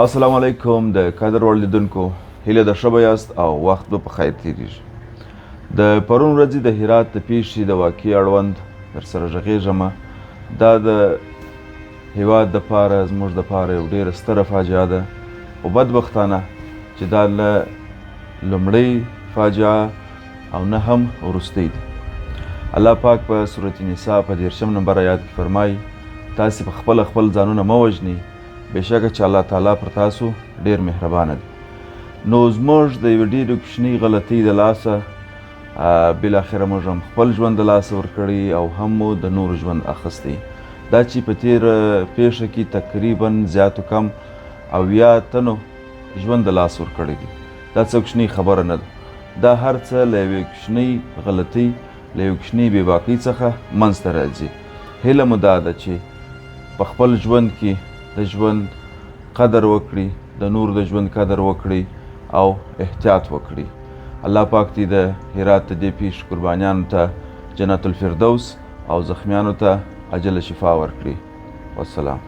السلام علیکم د قدر وړ لیدونکو هیله ده ښه به یاست او وخت به په خیر تېرېږي. د پرون ورځې د هرات د پیښې د واقعې اړوند درسره غږېږم. دا د هېواد دپاره زموږ دپاره یو ډېره ستره فاجعه ده، خو بدبختانه چې دا له لومړۍ فاجعه او نه هم وروستۍ ده. الله پاک په سورت نساء په 13 نمبر آیات کې فرمایي تاسې په خپله خپل ځانونه مه وژنئ، بېشکه چې الله تعالی پر تاسو ډېر مهربانه دی. نو زموږ د یوې ډېرې کوچنۍ غلطۍ د لاسه بالاخره موږ هم خپل ژوند د لاسه ورکړی او هم مو د نورو ژوند اخیستی. دا چې په تېره پیښه کې تقریبا زیاتو کم 80 تنو ژوند د لاسه ورکړی دی، دا څه کوچنۍ خبره نه ده. دا هر څه له یوې کوچنۍ غلطۍ له یوې کوچنۍ بېباکۍ څخه منځته راځي. هیله مو دا ده چې په خپل ژوند کې د ژوند قدر وکړي، د نور د ژوند قدر وکړي او احتیاط وکړي. الله پاک دې د هرات د دې پیښې قربانیانو ته جنت الفردوس او زخمیانو ته عجله شفا ورکړي. والسلام.